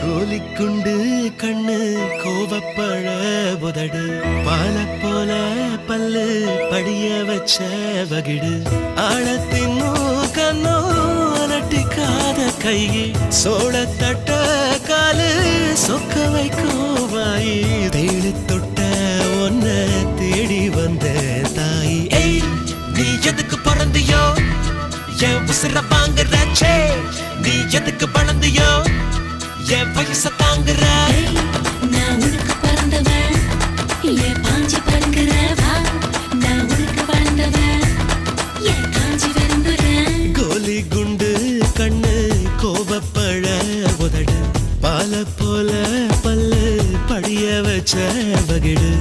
கோலிக்குண்டு கண்ணு கோவப்பழ உதடு பால போல பல்லு படிய வச்ச வகிடு ஆழத்தின் கண்ணோ அலட்டிக்காத கையே சோழ தட்ட காலு சொக்க வைக்கும் வாயி தேடி தொட்ட ஒன்ன தேடி வந்த தாயி ஏய் நீ எதுக்கு பிறந்தியோ என் உசுர வாங்குறாச்சே நீ எதுக்கு வளர்ந்தியோ என் வயச தாங்குற நான் உனக்கு பிறந்தவன் என் பாஞ்சி பறங்குறவா நான் உனக்கு வாழ்ந்தவன் என் காஞ்சி விரும்புறேன் கோலி குண்டு கண்ணு கோபப்பழ உதடு பால போல பல்லு படிய வச்ச வகிடு